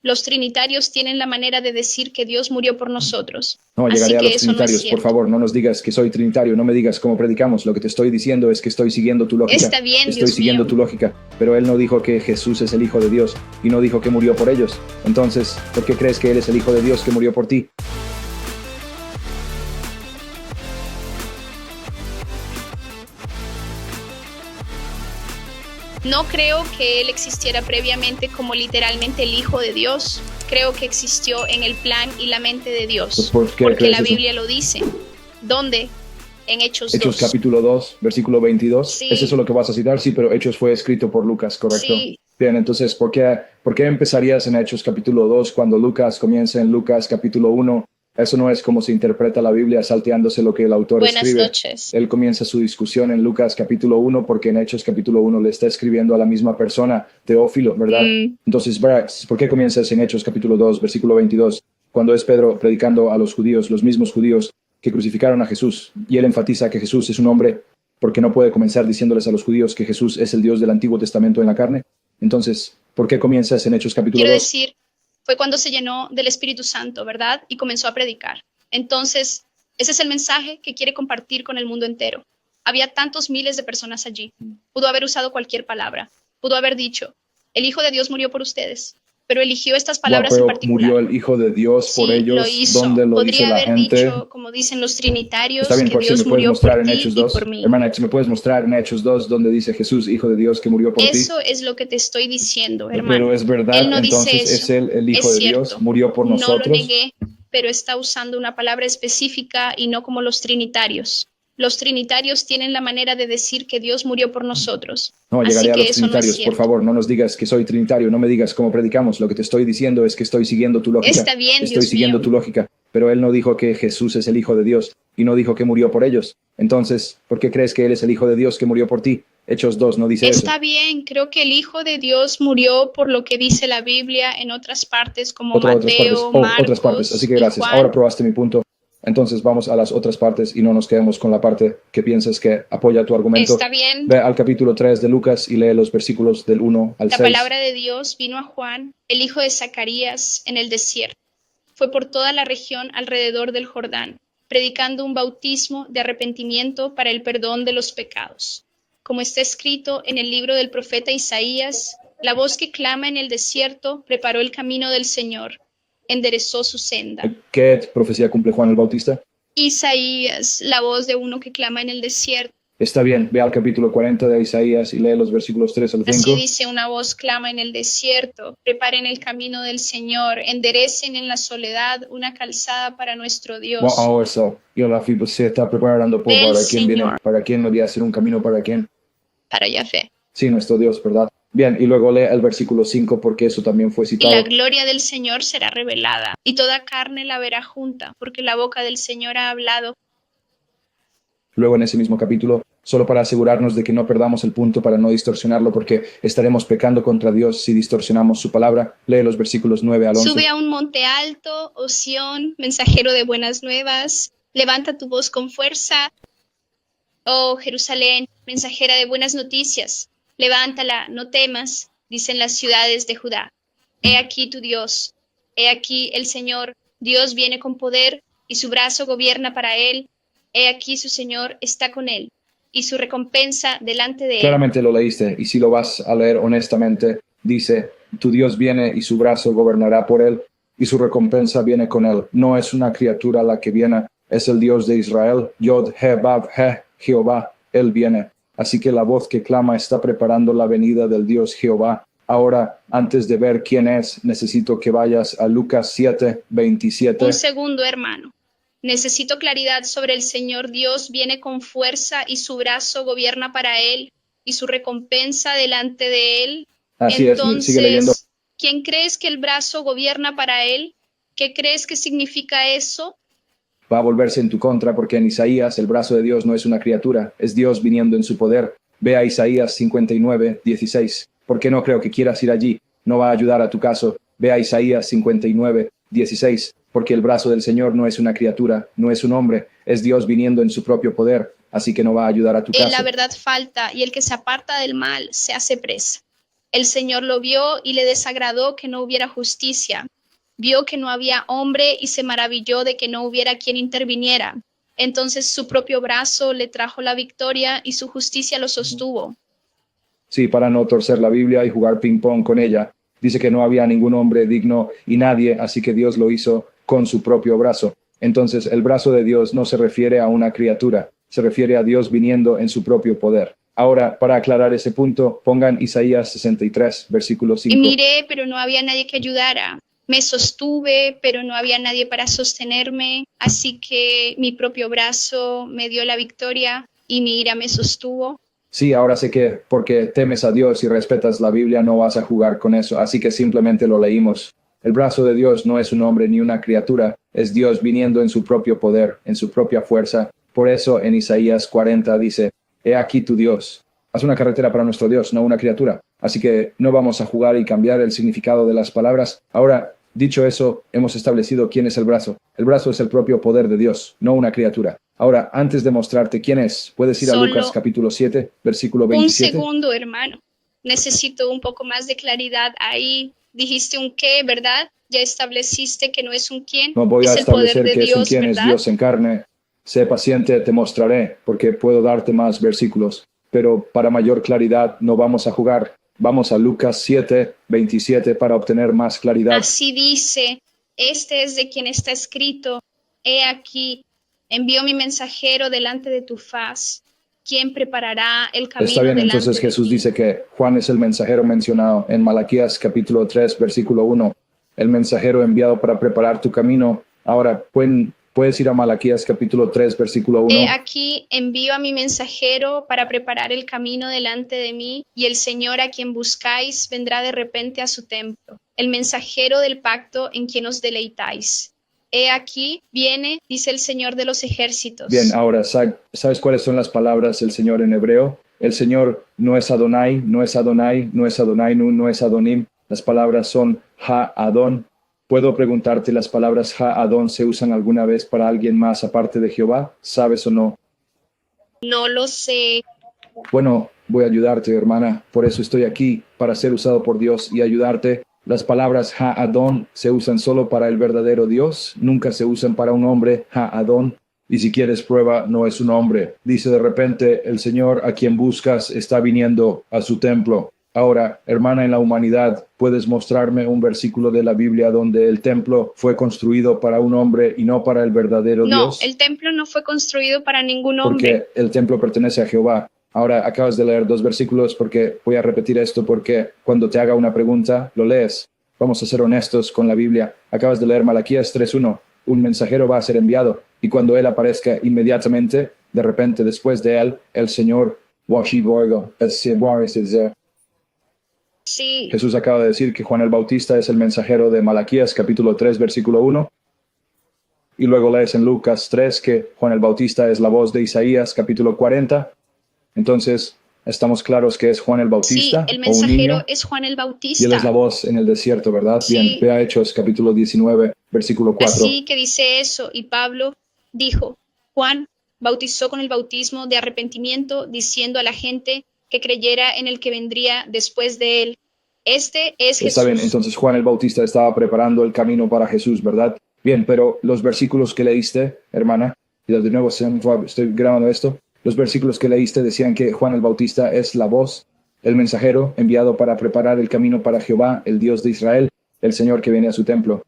Los trinitarios tienen la manera de decir que Dios murió por nosotros. No, Así llegaré a que los eso no es trinitarios. Por cierto. favor, no nos digas que soy trinitario, no me digas cómo predicamos. Lo que te estoy diciendo es que estoy siguiendo tu lógica. Está bien, Estoy Dios siguiendo mío. tu lógica. Pero él no dijo que Jesús es el Hijo de Dios y no dijo que murió por ellos. Entonces, ¿por qué crees que él es el Hijo de Dios que murió por ti? No creo que Él existiera previamente como literalmente el Hijo de Dios. Creo que existió en el plan y la mente de Dios. ¿Por qué Porque crees la eso? Biblia lo dice. ¿Dónde? En Hechos Hechos 2. capítulo 2, versículo 22. Sí. ¿Es eso lo que vas a citar? Sí, pero Hechos fue escrito por Lucas, ¿correcto? Sí. Bien, entonces, ¿por qué empezarías en Hechos capítulo 2 cuando Lucas comienza en Lucas capítulo 1? Eso no es como se interpreta la Biblia salteándose lo que el autor Buenas escribe. noches. Él comienza su discusión en Lucas capítulo 1 porque en Hechos capítulo 1 le está escribiendo a la misma persona, Teófilo, ¿verdad? Entonces, ¿por qué comienzas en Hechos capítulo 2, versículo 22, cuando es Pedro predicando a los judíos, los mismos judíos que crucificaron a Jesús? Y él enfatiza que Jesús es un hombre porque no puede comenzar diciéndoles a los judíos que Jesús es el Dios del Antiguo Testamento en la carne. Entonces, ¿por qué comienzas en Hechos capítulo Quiero 2? decir, fue cuando se llenó del Espíritu Santo, ¿verdad? Y comenzó a predicar. Entonces, ese es el mensaje que quiere compartir con el mundo entero. Había tantos miles de personas allí. Pudo haber usado cualquier palabra. Pudo haber dicho, el Hijo de Dios murió por ustedes, pero eligió estas palabras en Pero particular. murió el Hijo de Dios por Sí, ellos. lo hizo. ¿Dónde lo dice Podría la haber gente? dicho, como dicen los Está trinitarios, bien, que por si me Dios puedes murió mostrar por en ti Hechos y 2. por mí. Hermana, si me puedes mostrar en Hechos 2 donde dice Jesús, Hijo de Dios, que murió por ti. Eso es lo que te estoy diciendo, Pero hermano. es verdad, Él no dice entonces eso. es él el Hijo Es de Dios, cierto. murió por No lo nosotros. negué, pero está usando una palabra específica y no como los trinitarios. Los trinitarios tienen la manera de decir que Dios murió por nosotros. No, Así llegaré a que los eso no es trinitarios. Por cierto. favor, no nos digas que soy trinitario, no me digas cómo predicamos. Lo que te estoy diciendo es que estoy siguiendo tu lógica. Está bien, Estoy Dios siguiendo mío. tu lógica. Pero él no dijo que Jesús es el Hijo de Dios y no dijo que murió por ellos. Entonces, ¿por qué crees que él es el Hijo de Dios que murió por ti? Hechos 2 no dice eso. Está bien, creo que el Hijo de Dios murió por lo que dice la Biblia en otras partes como Otras partes. Mateo, Otras partes. Así Marcos que y gracias. Ahora Juan. probaste mi punto. Entonces vamos a las otras partes y no nos quedemos con la parte que piensas que apoya tu argumento. Está bien. Ve al capítulo 3 de Lucas y lee los versículos del 1 al La 6. palabra de Dios vino a Juan, el hijo de Zacarías, en el desierto. Fue por toda la región alrededor del Jordán, predicando un bautismo de arrepentimiento para el perdón de los pecados. Como está escrito en el libro del profeta Isaías, la voz que clama en el desierto preparó el camino del Señor, enderezó su senda. ¿Qué profecía cumple Juan el Bautista? Isaías, la voz de uno que clama en el desierto. Está bien, ve al capítulo 40 de Isaías y lee los versículos 3 al 5. Así dice, una voz clama en el desierto, preparen el camino del Señor, enderecen en la soledad una calzada para nuestro Dios. Wow, eso. Y la FIBA se está preparando por Del para quién viene, Señor. para quién no voy a hacer un camino para quién. Para Yahvé. Sí, nuestro Dios, ¿verdad? Bien, y luego lee el versículo 5 porque eso también fue Y citado. la gloria del Señor será revelada, y toda carne la verá junta, porque la boca del Señor ha hablado. Luego en ese mismo capítulo, solo para asegurarnos de que no perdamos el punto para no distorsionarlo porque estaremos pecando contra Dios si distorsionamos su palabra, lee los versículos 9 al 11. Sube a un monte alto, oh Sión, mensajero de buenas nuevas, levanta tu voz con fuerza, oh Jerusalén, mensajera de buenas noticias, levántala, no temas, dicen las ciudades de Judá. He aquí tu Dios, he aquí el Señor, Dios viene con poder, y su brazo gobierna para él. He aquí su Señor está con él, y su recompensa delante de él. Claramente lo leíste, y si lo vas a leer honestamente, dice, tu Dios viene y su brazo gobernará por él, y su recompensa viene con él. No es una criatura la que viene, es el Dios de Israel, Yod, He, Vav, He, Jehová, él viene. Así que la voz que clama está preparando la venida del Dios Jehová. Ahora, antes de ver quién es, necesito que vayas a Lucas 7, 27. Un segundo, hermano. Necesito claridad sobre el Señor. Dios viene con fuerza y su brazo gobierna para él y su recompensa delante de él. Así es, sigue leyendo. Entonces, ¿quién crees que el brazo gobierna para él? ¿Qué crees que significa eso? Va a volverse en tu contra porque en Isaías el brazo de Dios no es una criatura, es Dios viniendo en su poder. Ve a Isaías 59, 16. Porque no creo que quieras ir allí, no va a ayudar a tu caso. Ve a Isaías 59, 16. Porque el brazo del Señor no es una criatura, no es un hombre, es Dios viniendo en su propio poder, así que no va a ayudar a tu caso. La verdad falta y el que se aparta del mal se hace presa. El Señor lo vio y le desagradó que no hubiera justicia. Vio que no había hombre y se maravilló de que no hubiera quien interviniera. Entonces su propio brazo le trajo la victoria y su justicia lo sostuvo. Sí, para no torcer la Biblia y jugar ping-pong con ella. Dice que no había ningún hombre digno y nadie, así que Dios lo hizo con su propio brazo. Entonces, el brazo de Dios no se refiere a una criatura, se refiere a Dios viniendo en su propio poder. Ahora, para aclarar ese punto, pongan Isaías 63, versículo 5. Y miré, pero no había nadie que ayudara. Me sostuve, pero no había nadie para sostenerme. Así que mi propio brazo me dio la victoria y mi ira me sostuvo. Sí, ahora sé que porque temes a Dios y respetas la Biblia no vas a jugar con eso, así que simplemente lo leímos. El brazo de Dios no es un hombre ni una criatura, es Dios viniendo en su propio poder, en su propia fuerza. Por eso en Isaías 40 dice, he aquí tu Dios. Haz una carretera para nuestro Dios, no una criatura. Así que no vamos a jugar y cambiar el significado de las palabras. Ahora, dicho eso, hemos establecido quién es el brazo. El brazo es el propio poder de Dios, no una criatura. Ahora, antes de mostrarte quién es, puedes ir a Lucas capítulo 7, versículo 27. Un segundo, hermano. Necesito un poco más de claridad ahí. Dijiste un qué, ¿verdad? Ya estableciste que no es un quién. No voy a establecer que es un quién, ¿verdad? es Dios en carne. Sé paciente, te mostraré, porque puedo darte más versículos. Pero para mayor claridad no vamos a jugar. Vamos a Lucas 7, 27 para obtener más claridad. Así dice, este es de quien está escrito, he aquí, envío mi mensajero delante de tu faz, quien preparará el camino. Está bien, entonces Jesús dice que Juan es el mensajero mencionado en Malaquías capítulo 3, versículo 1. El mensajero enviado para preparar tu camino. Ahora, puedes ir a Malaquías capítulo 3, versículo 1. He aquí, envío a mi mensajero para preparar el camino delante de mí, y el Señor a quien buscáis vendrá de repente a su templo, el mensajero del pacto en quien os deleitáis. He aquí, viene, dice el Señor de los ejércitos. Bien, ahora, ¿sabes cuáles son las palabras del Señor en hebreo? El Señor no es Adonai, no es Adonai, no es Adonainu, no es Adonim. Las palabras son Ha-Adon. ¿Puedo preguntarte, las palabras Ha-Adon se usan alguna vez para alguien más aparte de Jehová? ¿Sabes o no? No lo sé. Bueno, voy a ayudarte, hermana. Por eso estoy aquí, para ser usado por Dios y ayudarte. Las palabras Ha-Adon se usan solo para el verdadero Dios. Nunca se usan para un hombre, Ha-Adon. Y si quieres prueba, no es un hombre. Dice de repente, el Señor a quien buscas está viniendo a su templo. Ahora, hermana en la humanidad, ¿puedes mostrarme un versículo de la Biblia donde el templo fue construido para un hombre y no para el verdadero Dios? No, el templo no fue construido para ningún hombre. Porque el templo pertenece a Jehová. Ahora acabas de leer 2 versículos porque voy a repetir esto porque cuando te haga una pregunta, lo lees. Vamos a ser honestos con la Biblia. Acabas de leer Malaquías 3:1. Un mensajero va a ser enviado y cuando él aparezca inmediatamente, de repente después de él, el Señor Sí. Jesús acaba de decir que Juan el Bautista es el mensajero de Malaquías capítulo 3 versículo 1. Y luego lees en Lucas 3 que Juan el Bautista es la voz de Isaías capítulo 40. Entonces, ¿estamos claros que es Juan el Bautista? Sí, el mensajero es Juan el Bautista. Y él es la voz en el desierto, ¿verdad? Sí. Bien, ve a Hechos capítulo 19, versículo 4. Así que dice eso, y Pablo dijo, Juan bautizó con el bautismo de arrepentimiento, diciendo a la gente que creyera en el que vendría después de él. Este es Jesús. Está bien, entonces Juan el Bautista estaba preparando el camino para Jesús, ¿verdad? Bien, pero los versículos que leíste, hermana, y de nuevo estoy grabando esto, los versículos que leíste decían que Juan el Bautista es la voz, el mensajero enviado para preparar el camino para Jehová, el Dios de Israel, el Señor que viene a su templo.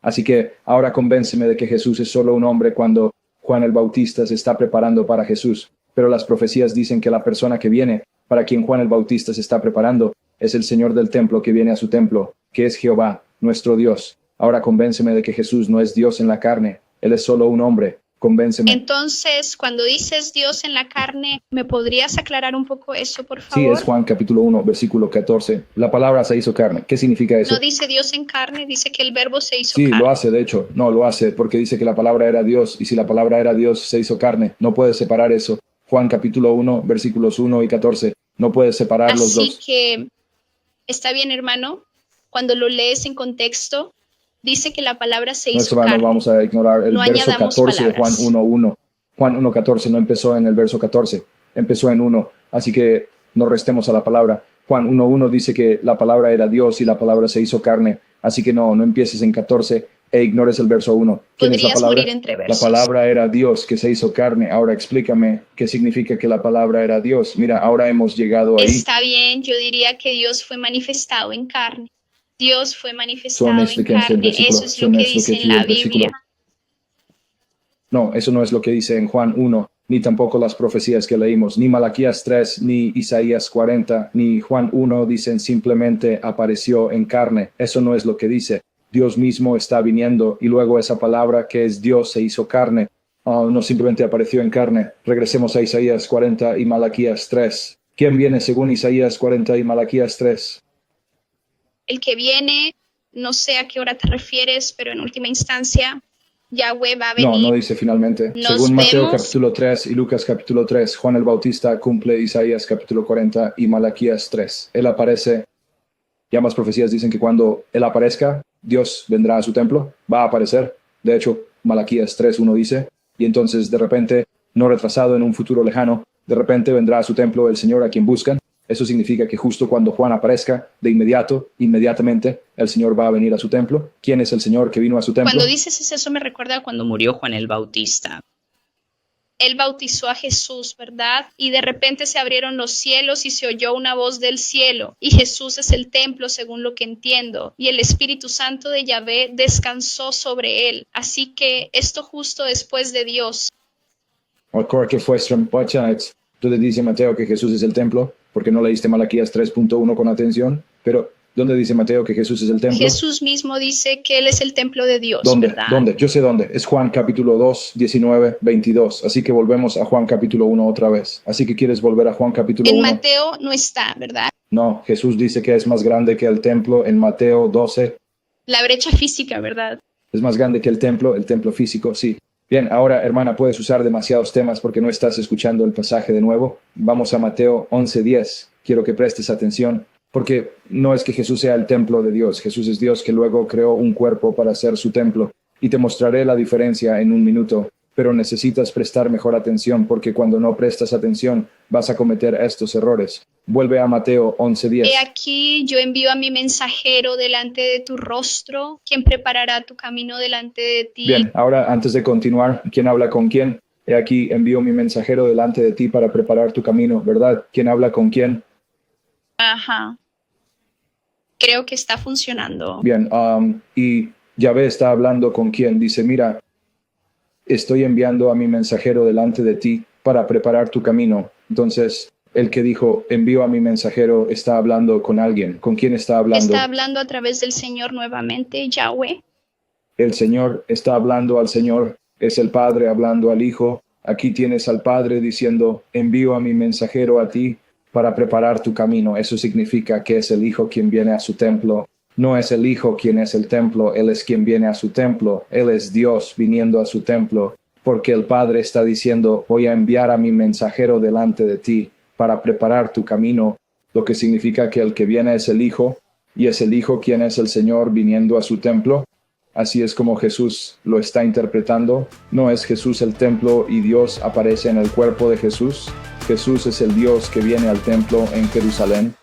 Así que ahora convénceme de que Jesús es solo un hombre cuando Juan el Bautista se está preparando para Jesús. Pero las profecías dicen que la persona que viene, para quien Juan el Bautista se está preparando, es el Señor del templo que viene a su templo, que es Jehová, nuestro Dios. Ahora convénceme de que Jesús no es Dios en la carne, Él es solo un hombre. Convénceme. Entonces, cuando dices Dios en la carne, ¿me podrías aclarar un poco eso, por favor? Sí, es Juan capítulo 1, versículo 14. La palabra se hizo carne. ¿Qué significa eso? No dice Dios en carne, dice que el verbo se hizo carne. Sí, lo hace, de hecho. No, lo hace porque dice que la palabra era Dios. Y si la palabra era Dios, se hizo carne. No puedes separar eso. Juan capítulo 1, versículos 1 y 14. No puedes separar los dos. Así que, está bien, hermano. Cuando lo lees en contexto, dice que la palabra se hizo carne. No vamos a ignorar el verso 14 de Juan 1:1. Juan 1:14 no empezó en el verso 14, empezó en 1. Así que no restemos a la palabra. Juan 1:1 dice que la palabra era Dios y la palabra se hizo carne. Así que no empieces en 14 e ignores el verso 1. ¿Quién es la Podrías palabra? morir entre La versos. palabra era Dios que se hizo carne. Ahora explícame qué significa que la palabra era Dios. Mira, ahora hemos llegado ahí. Está bien, yo diría que Dios fue manifestado en carne. Dios fue Son manifestado este en que es el carne. versículo. Eso es lo Son que esto que dice en aquí la el versículo. Biblia. No, eso no es lo que dice en Juan 1, ni tampoco las profecías que leímos, ni Malaquías 3, ni Isaías 40, ni Juan 1 dicen simplemente apareció en carne. Eso no es lo que dice. Dios mismo está viniendo y luego esa palabra que es Dios se hizo carne. No simplemente apareció en carne. Regresemos a Isaías 40 y Malaquías 3. ¿Quién viene según Isaías 40 y Malaquías 3? El que viene, no sé a qué hora te refieres, pero en última instancia, Yahweh va a No venir. dice finalmente. Nos Según Mateo vemos. capítulo 3 y Lucas capítulo 3, Juan el Bautista cumple Isaías capítulo 40 y Malaquías 3. Él aparece, y ambas profecías dicen que cuando Él aparezca, Dios vendrá a su templo, va a aparecer. De hecho, Malaquías 3:1 dice, y entonces de repente, no retrasado en un futuro lejano, de repente vendrá a su templo el Señor a quien buscan. Eso significa que justo cuando Juan aparezca, de inmediatamente, el Señor va a venir a su templo. ¿Quién es el Señor que vino a su templo? Cuando dices eso me recuerda a cuando murió Juan el Bautista. Él bautizó a Jesús, ¿verdad? Y de repente se abrieron los cielos y se oyó una voz del cielo. Y Jesús es el templo, según lo que entiendo. Y el Espíritu Santo de Yahvé descansó sobre él. Así que esto justo después de Dios. Que fue donde dice Mateo que Jesús es el templo, porque no leíste Malaquías 3:1 con atención, pero ¿dónde dice Mateo que Jesús es el templo? Jesús mismo dice que él es el templo de Dios, ¿Dónde? ¿verdad? ¿Dónde? Yo sé dónde. Es Juan capítulo 2, 19, 22. Así que volvemos a Juan capítulo 1 otra vez. Así que quieres volver a Juan capítulo 1. En Mateo no está, ¿verdad? No, Jesús dice que es más grande que el templo en Mateo 12. La brecha física, ¿verdad? Es más grande que el templo físico, sí. Bien, ahora, hermana, puedes usar demasiados temas porque no estás escuchando el pasaje de nuevo. Vamos a Mateo 11:10. Quiero que prestes atención, porque no es que Jesús sea el templo de Dios. Jesús es Dios que luego creó un cuerpo para ser su templo. Y te mostraré la diferencia en un minuto. Pero necesitas prestar mejor atención porque cuando no prestas atención vas a cometer estos errores. Vuelve a Mateo 11:10. He aquí yo envío a mi mensajero delante de tu rostro, quien preparará tu camino delante de ti. Bien, ahora antes de continuar, ¿quién habla con quién? He aquí envío mi mensajero delante de ti para preparar tu camino, ¿verdad? ¿Quién habla con quién? Ajá. Creo que está funcionando. Bien, y Yahvé está hablando con quién. Dice, mira, estoy enviando a mi mensajero delante de ti para preparar tu camino. Entonces, el que dijo, envío a mi mensajero, está hablando con alguien. ¿Con quién está hablando? Está hablando a través del Señor nuevamente, Yahweh. El Señor está hablando al Señor. Es el Padre hablando al Hijo. Aquí tienes al Padre diciendo, envío a mi mensajero a ti para preparar tu camino. Eso significa que es el Hijo quien viene a su templo. No es el Hijo quien es el templo, Él es quien viene a su templo. Él es Dios viniendo a su templo, porque el Padre está diciendo, voy a enviar a mi mensajero delante de ti para preparar tu camino, lo que significa que el que viene es el Hijo, y es el Hijo quien es el Señor viniendo a su templo. Así es como Jesús lo está interpretando. No es Jesús el templo y Dios aparece en el cuerpo de Jesús. Jesús es el Dios que viene al templo en Jerusalén.